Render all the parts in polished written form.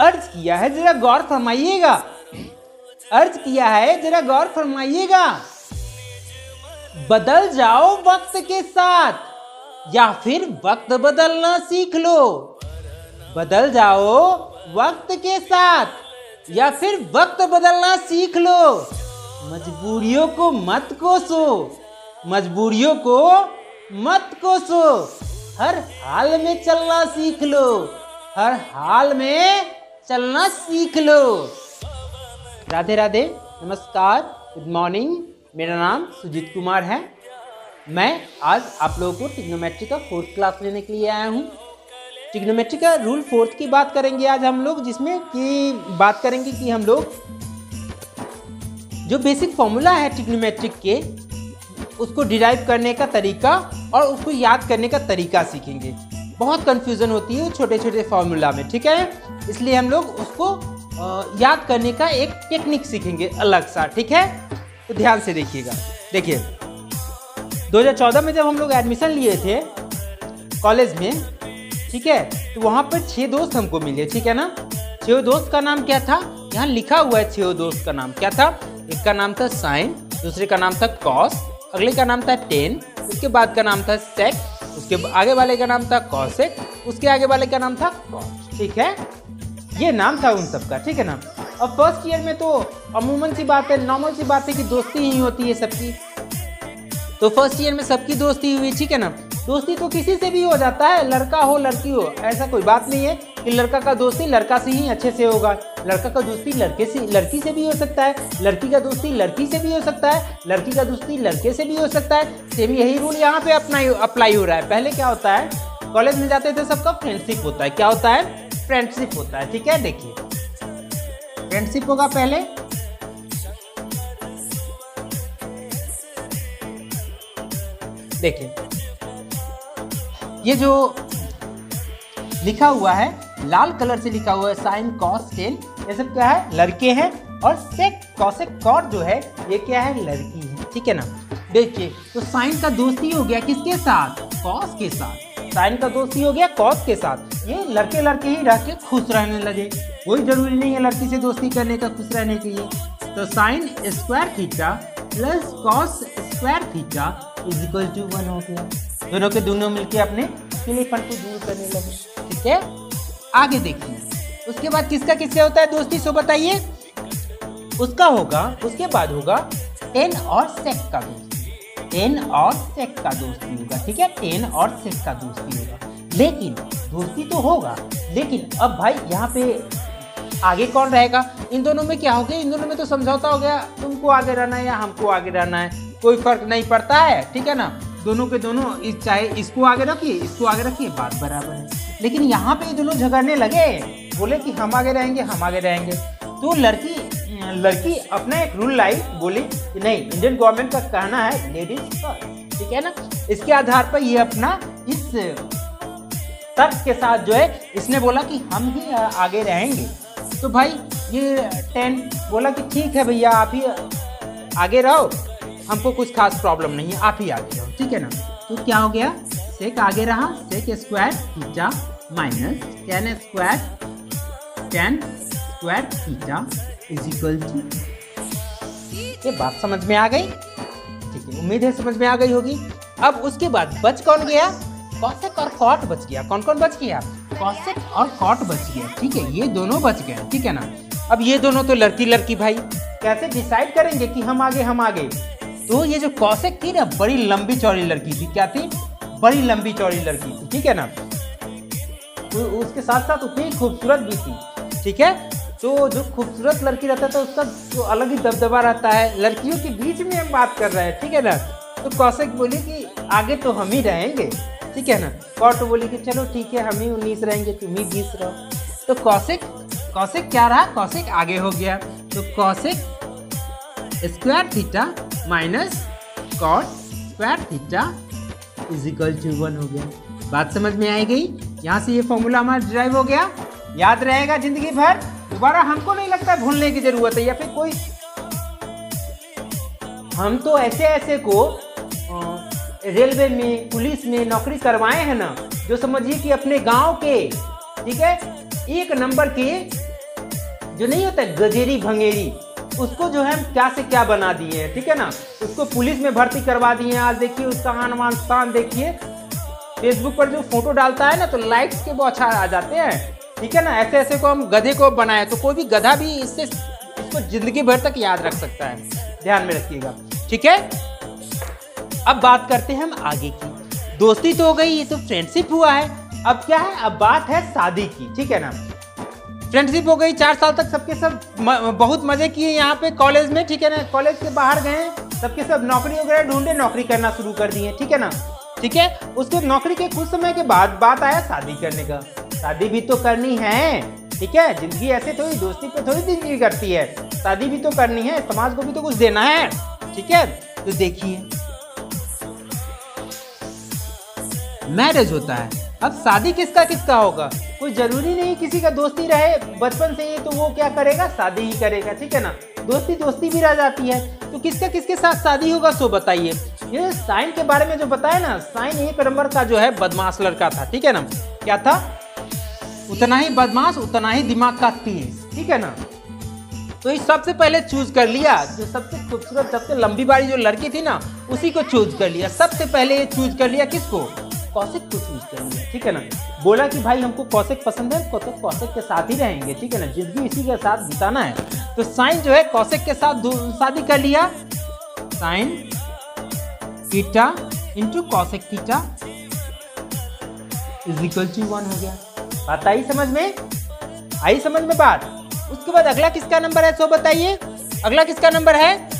अर्ज किया है, जरा गौर फरमाइएगा। अर्ज किया है, जरा गौर फरमाइएगा। बदल जाओ वक्त के साथ या फिर वक्त बदलना सीख लो। बदल जाओ वक्त के साथ या फिर वक्त बदलना सीख लो। मजबूरियों को मत कोसो, मजबूरियों को मत कोसो। हर हाल में चलना सीख लो, हर हाल में चलना सीख लो। राधे राधे, नमस्कार, गुड मॉर्निंग। मेरा नाम सुजीत कुमार है। मैं आज आप लोगों को ट्रिग्नोमेट्री का 4th क्लास लेने के लिए आया हूँ। ट्रिग्नोमेट्री का रूल 4th की बात करेंगे आज हम लोग, जिसमें कि बात करेंगे कि हम लोग जो बेसिक फॉर्मूला है ट्रिग्नोमेट्रिक के, उसको डिराइव करने का तरीका और उसको याद करने का तरीका सीखेंगे। बहुत कंफ्यूजन होती है छोटे छोटे फॉर्मूला में, ठीक है। इसलिए हम लोग उसको याद करने का एक टेक्निक सीखेंगे अलग सा, ठीक है। तो ध्यान से देखिएगा। देखिए 2014 में जब हम लोग एडमिशन लिए थे कॉलेज में, ठीक है, तो वहाँ पर 6 दोस्त हमको मिले, ठीक है ना। 6 दोस्त का नाम क्या था, यहाँ लिखा हुआ है। 6 दोस्त का नाम क्या था? एक का नाम था साइन, दूसरे का नाम था कॉस, अगले का नाम था टेन, उसके बाद का नाम था सेक, उसके आगे वाले का नाम था कॉसेक, उसके आगे वाले का नाम था कॉस, ठीक है। ये नाम था उन सबका, ठीक है ना। अब फर्स्ट ईयर में तो अमूमन सी बात है, नॉर्मल सी बात है कि दोस्ती ही होती है सबकी। तो फर्स्ट ईयर में सबकी दोस्ती हुई, ठीक है ना। दोस्ती तो किसी से भी हो जाता है, लड़का हो लड़की हो, ऐसा कोई बात नहीं है कि लड़का का दोस्ती लड़का से ही अच्छे से होगा। लड़का का दोस्ती लड़की से भी हो सकता है, लड़की का दोस्ती लड़की से भी हो सकता है, लड़की का दोस्ती लड़के से भी हो सकता है। सेम यही रूल यहाँ पे अप्लाई हो रहा है। पहले क्या होता है, कॉलेज में जाते थे सबका फ्रेंडशिप होता है। क्या होता है? फ्रेंडशिप होता है, ठीक है। देखिए फ्रेंडशिप होगा पहले, देखिए ये जो लिखा हुआ है लाल कलर से लिखा हुआ है साइन कॉस टेन, ये सब क्या है? लड़के हैं। और सेक कॉसेक कॉट जो है ये क्या है? लड़की है, ठीक है ना। देखिए तो साइन का दोस्ती हो गया किसके साथ? कॉस के साथ। साइन का दोस्ती हो गया कॉस के साथ। ये लड़के लड़के ही रह के खुश रहने लगे, कोई जरूरी नहीं है लड़की से दोस्ती करने का खुश रहने के लिए। तो sine square theta plus cos square theta is equal to 1 हो गया। दोनों के दोनों मिलके अपने अकेलेपन को दूर करने लगे, ठीक है। आगे देखिए उसके बाद किसका किससे होता है दोस्ती, सो बताइए। उसका होगा, उसके बाद होगा टेन और सेक का दोस्ती। टेन और सेक का दोस्ती होगा, ठीक है। टेन और सेक का दोस्ती होगा। लेकिन दोस्ती तो होगा, लेकिन अब भाई यहाँ पे आगे कौन रहेगा? इन दोनों में क्या हो गया? इन दोनों में तो समझौता हो गया, तुमको आगे रहना है या हमको आगे रहना है, कोई फर्क नहीं पड़ता है, ठीक है ना। दोनों के दोनों चाहे इसको आगे रखिए इसको आगे रखिए, बात बराबर है। लेकिन यहाँ पे दोनों झगड़ने लगे, बोले कि हम आगे रहेंगे हम आगे रहेंगे। तो लड़की अपना एक रूल लाई, बोली कि नहीं, इंडियन गवर्नमेंट का कहना है लेडीज फर्स्ट, ठीक है ना। इसके आधार पर ये अपना इस तर्क के साथ जो है इसने बोला कि हम ही आगे रहेंगे। तो भाई ये 10 बोला कि ठीक है भैया आप ही आगे रहो, हमको कुछ खास प्रॉब्लम नहीं है, आप ही आगे रहो, ठीक है ना। तो क्या हो गया? सेक आगे रहा, sec square theta minus tan square theta is equal to. ये बात समझ में आ गई? ठीक है, उम्मीद है समझ में आ गई होगी। अब उसके बाद बच कौन गया? कॉसेक और कॉट बच गया। कौन कौन बच गया? कॉसेक और कॉट बच गया, ठीक है। ये दोनों बच गए, ठीक है ना। अब ये दोनों तो लड़की लड़की भाई, कैसे डिसाइड करेंगे कि हम आगे हम आगे? तो ये जो कॉसेक थी ना, बड़ी लंबी चौड़ी लड़की थी। क्या थी? बड़ी लंबी चौड़ी लड़की थी, ठीक है ना। तो उसके साथ साथ उतनी खूबसूरत भी थी, ठीक है। तो जो खूबसूरत लड़की रहता था उसका जो अलग ही दबदबा रहता है। लड़कियों के बीच में हम बात कर रहे हैं, ठीक है ना। तो कॉसेक बोली कि आगे तो हम ही रहेंगे, ठीक है ना। कॉट बोली कि चलो ठीक है हम ही 19 रहेंगे, तुम ही 20 रहो। तो कॉसेक क्या रहा? कॉसेक आगे हो गया। तो cosec square theta minus cot square theta is equal to 1 हो गया। बात समझ में आई गई? यहाँ से ये फॉर्मूला हमारा डिराइव हो गया, याद रहेगा जिंदगी भर। दोबारा हमको नहीं लगता भूलने की जरूरत है, या फिर कोई हम तो ऐसे को रेलवे में पुलिस में नौकरी करवाए हैं ना, जो समझिए कि अपने गांव के, ठीक है, 1 नंबर के जो नहीं होता है गजेरी भंगेरी, उसको जो है हम क्या से क्या बना दिए हैं, ठीक है ना। उसको पुलिस में भर्ती करवा दिए हैं। आज देखिए उसका आन मान शान देखिए, फेसबुक पर जो फोटो डालता है ना तो लाइक्स के बौछार आ जाते हैं, ठीक है ना। ऐसे ऐसे को हम गधे को बनाए तो कोई भी गधा भी इससे इसको जिंदगी भर तक याद रख सकता है, ध्यान में रखिएगा, ठीक है। अब बात करते हैं हम आगे की। दोस्ती तो हो गई, ये तो फ्रेंडशिप हुआ है। अब क्या है, अब बात है शादी की, ठीक है ना। फ्रेंडशिप हो गई, 4 साल तक सबके सब बहुत मजे किए यहाँ पे कॉलेज में, ठीक है ना। कॉलेज के बाहर गए, सबके सब नौकरी वगैरह ढूंढे, नौकरी करना शुरू कर दिए, ठीक है ना, ठीक है। उसके नौकरी के कुछ समय के बाद बात आया शादी करने का। शादी भी तो करनी है, ठीक है। जिंदगी ऐसे थोड़ी दोस्ती पे थोड़ी जिंदगी करती है, शादी भी तो करनी है, समाज को भी तो कुछ देना है, ठीक है। तो देखिए मैरिज होता है, अब शादी किसका किसका होगा, कोई जरूरी नहीं किसी का दोस्ती रहे बचपन से ही तो वो क्या करेगा, शादी ही करेगा, ठीक है ना। दोस्ती दोस्ती भी रह जाती है, तो किसका किसके साथ शादी होगा सो बताइए। ये साइन के बारे में जो बताया ना, साइन 1 नंबर का जो है बदमाश लड़का था, ठीक है ना। क्या था, उतना ही बदमाश उतना ही दिमाग का तेज, ठीक है ना। तो ये सबसे पहले चूज कर लिया, जो सबसे खूबसूरत सबसे लंबी बारी जो लड़की थी ना उसी को चूज कर लिया। सबसे पहले ये चूज कर लिया किसको, कौशिक को चूज कर लिया, ठीक है ना। बोला कि भाई हमको कौशिक पसंद है, तो कौशिक के साथ ही रहेंगे, ठीक है ना, जिंदगी इसी के साथ बिताना है। तो साइन जो है कौशिक के साथ शादी कर लिया। Sine theta into cosec theta is equal to 1 हो गया। बात आई समझ में, आई समझ में बात। उसके बाद अगला किसका नंबर है सो बताइए, अगला किसका नंबर है,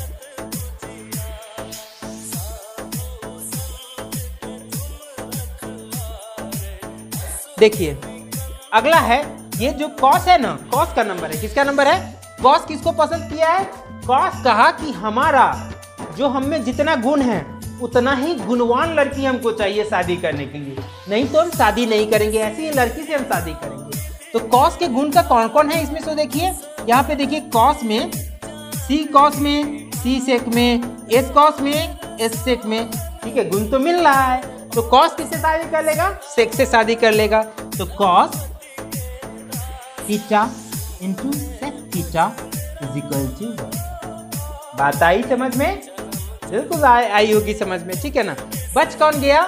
देखिए अगला है ये जो कॉस है ना, कॉस का नंबर है, किसका नंबर है, कॉस किसको पसंद किया है, कॉस कहा कि हमारा जो हम में जितना गुण है उतना ही गुणवान लड़की हमको चाहिए शादी करने के लिए, नहीं तो हम शादी नहीं करेंगे, ऐसी ही लड़की से हम शादी करेंगे। तो कॉस के गुण का कौन कौन है इसमें, सो देखिए यहाँ पे देखिए, कॉस में सी कॉस में, सी सेक में, एस कॉस में, एस सेक में, ठीक है। गुण तो मिल रहा है, तो कॉस किससे शादी कर लेगा, सेक से शादी कर लेगा। तो cos theta into sec theta is equal to 1। बात आई समझ में, बिल्कुल आई होगी समझ में, ठीक है ना। बच कौन गया,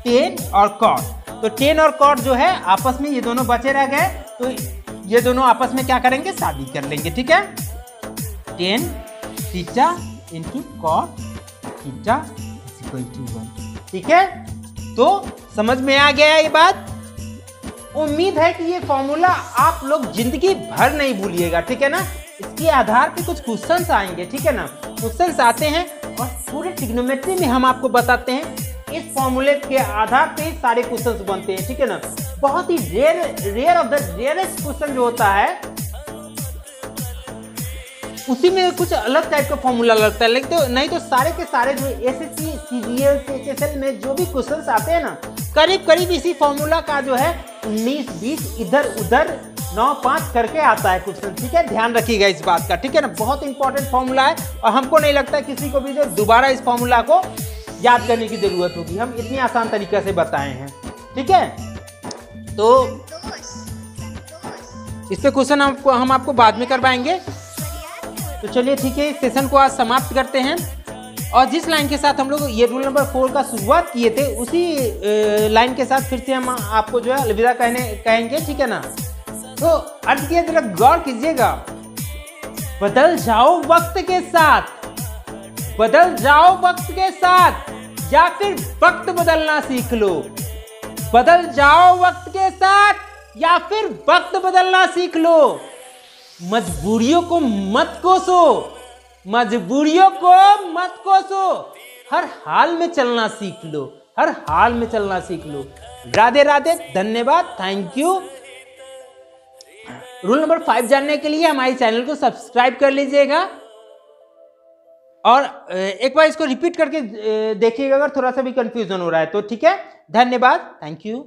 टेन और कॉट। तो टेन और कॉट जो है आपस में ये दोनों बचे रह गए, तो ये दोनों आपस में क्या करेंगे, शादी कर लेंगे, ठीक है। Tan theta into cot theta is equal to 1, ठीक है। तो समझ में आ गया ये बात। उम्मीद है कि ये फॉर्मूला आप लोग जिंदगी भर नहीं भूलिएगा, ठीक है ना। इसके आधार पे कुछ क्वेश्चंस आएंगे, ठीक है ना। क्वेश्चंस आते हैं और पूरे ट्रिग्नोमेट्री में हम आपको बताते हैं, इस फॉर्मूले के आधार पे सारे क्वेश्चंस बनते हैं, ठीक है ना। बहुत ही rare of the rarest question जो होता है उसी में कुछ अलग टाइप का फॉर्मूला लगता है, लेकिन तो नहीं तो सारे के सारे जो एसएससी सीजीएल एचएसएल में जो भी क्वेश्चंस आते हैं ना, करीब करीब इसी फॉर्मूला का जो है 19-20 इधर उधर 9-5 करके आता है क्वेश्चन, ठीक है। ध्यान रखिएगा इस बात का, ठीक है ना। बहुत इंपॉर्टेंट फॉर्मूला है और हमको नहीं लगता किसी को भी जो दोबारा इस फॉर्मूला को याद करने की जरूरत होगी, हम इतनी आसान तरीके से बताए हैं, ठीक है। तो इस पे क्वेश्चन हम आपको बाद में करवाएंगे। तो चलिए ठीक है, इस सेशन को आज समाप्त करते हैं। और जिस लाइन के साथ हम लोग ये रूल नंबर 4 का शुरुआत किए थे उसी लाइन के साथ फिर से हम आपको जो है अलविदा कहेंगे, ठीक है ना। तो अर्थ की जरा गौर कीजिएगा, बदल जाओ वक्त के साथ, बदल जाओ वक्त के साथ, या फिर वक्त बदलना सीख लो। बदल जाओ वक्त के साथ या फिर वक्त बदलना सीख लो। मजबूरियों को मत कोसो, मजबूरियों को मत कोसो, हर हाल में चलना सीख लो, हर हाल में चलना सीख लो। राधे राधे, धन्यवाद, थैंक यू। रूल नंबर 5 जानने के लिए हमारे चैनल को सब्सक्राइब कर लीजिएगा और एक बार इसको रिपीट करके देखिएगा अगर थोड़ा सा भी कंफ्यूजन हो रहा है तो, ठीक है। धन्यवाद, थैंक यू।